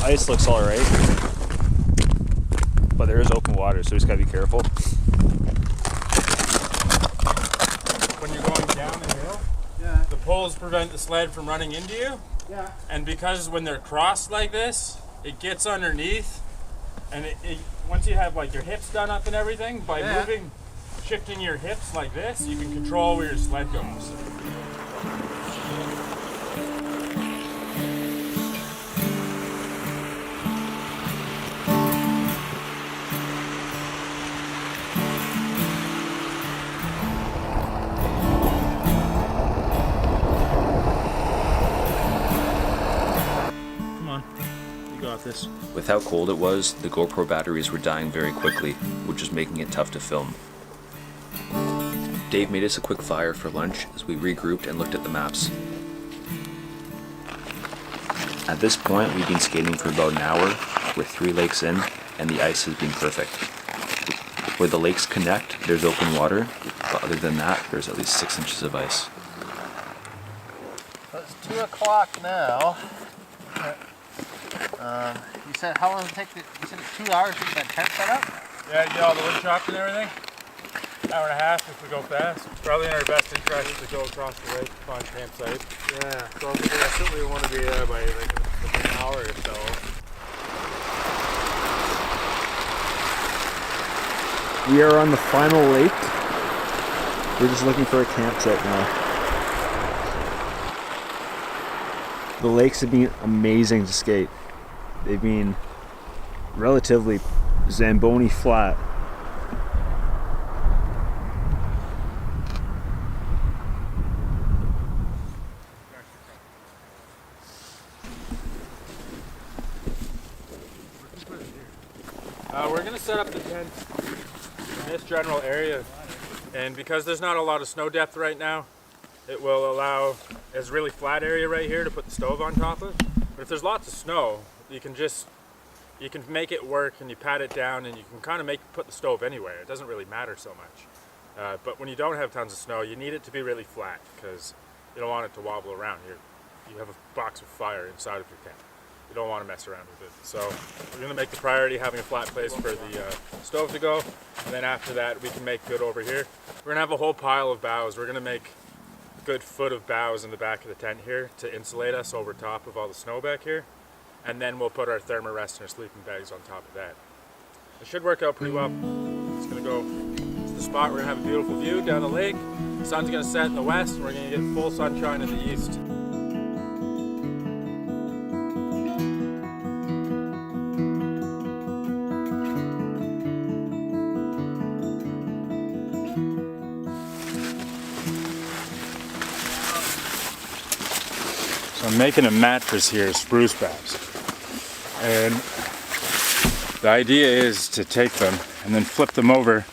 ice looks all right, but there is open water, so you just gotta be careful. When you're going down the hill, yeah, the poles prevent the sled from running into you. Yeah. And because when they're crossed like this, it gets underneath, and once you have like your hips done up and everything, by shifting your hips like this, you can control where your sled goes. This. With how cold it was, the GoPro batteries were dying very quickly, which was making it tough to film. Dave made us a quick fire for lunch as we regrouped and looked at the maps. At this point, we've been skating for about an hour. We're 3 lakes in, and the ice has been perfect. Where the lakes connect, there's open water, but other than that, there's at least 6 inches of ice. It's 2 o'clock now. You said how long does it take? You said it's 2 hours to get that tent set up? Yeah, get all the wood chopped and everything. Hour and a half if we go fast. It's probably in our best interest to go across the lake to find a campsite. Yeah, so I certainly want to be there by like an hour or so. We are on the final lake. We're just looking for a campsite now. The lakes have been amazing to skate. They've been relatively Zamboni flat. We're going to set up the tent in this general area, and because there's not a lot of snow depth right now, it will allow, it's a really flat area right here to put the stove on top of. But if there's lots of snow, you can make it work, and you pat it down, and you can kind of put the stove anywhere. It doesn't really matter so much. But when you don't have tons of snow, you need it to be really flat because you don't want it to wobble around. You have a box of fire inside of your tent. You don't want to mess around with it. So we're going to make the priority having a flat place for the stove to go, and then after that we can make good over here. We're going to have a whole pile of boughs. We're going to make a good foot of boughs in the back of the tent here to insulate us over top of all the snow back here, and then we'll put our thermarest and our sleeping bags on top of that. It should work out pretty well. It's going to go to the spot. We're going to have a beautiful view down the lake. The sun's going to set in the west, and we're going to get full sunshine in the east. I'm making a mattress here, spruce boughs, and the idea is to take them and then flip them over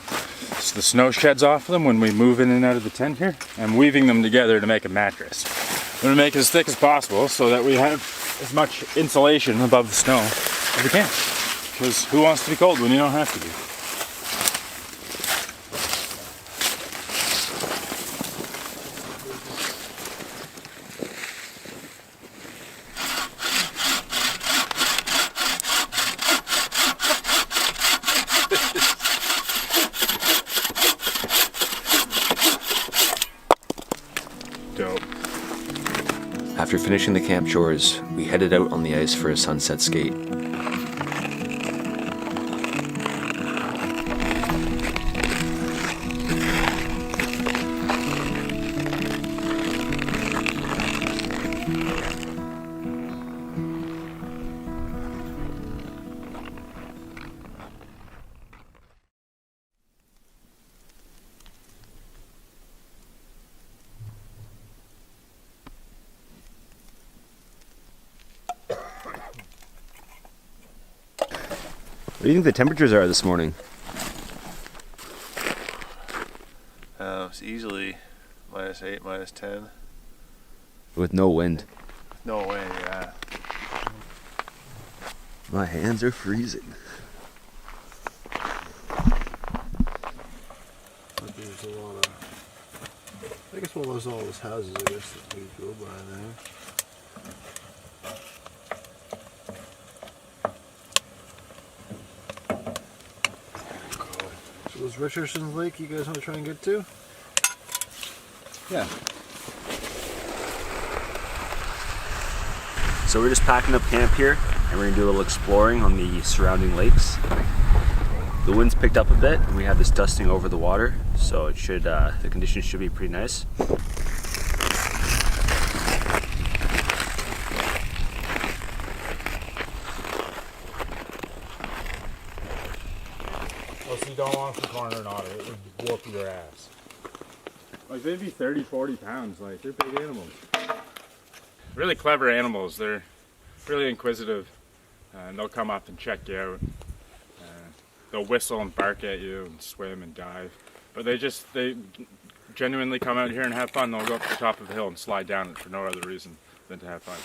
so the snow sheds off them when we move in and out of the tent here. I'm weaving them together to make a mattress. I'm going to make it as thick as possible so that we have as much insulation above the snow as we can, because who wants to be cold when you don't have to be? After finishing the camp chores, we headed out on the ice for a sunset skate. What do you think the temperatures are this morning? It's easily -8, -10. With no wind. No way, yeah. My hands are freezing. There's a lot of, I guess there's all those houses, I guess, that we go by there. Those Richardson's Lake you guys want to try and get to? Yeah. So we're just packing up camp here, and we're gonna do a little exploring on the surrounding lakes. The wind's picked up a bit, and we have this dusting over the water, so it should the conditions should be pretty nice. Oh, so you don't want to corner an otter. It would whoop your ass. Like, they'd be 30, 40 pounds. Like, they're big animals. Really clever animals. They're really inquisitive. And they'll come up and check you out. They'll whistle and bark at you and swim and dive. But they genuinely come out here and have fun. They'll go up to the top of the hill and slide down it for no other reason than to have fun.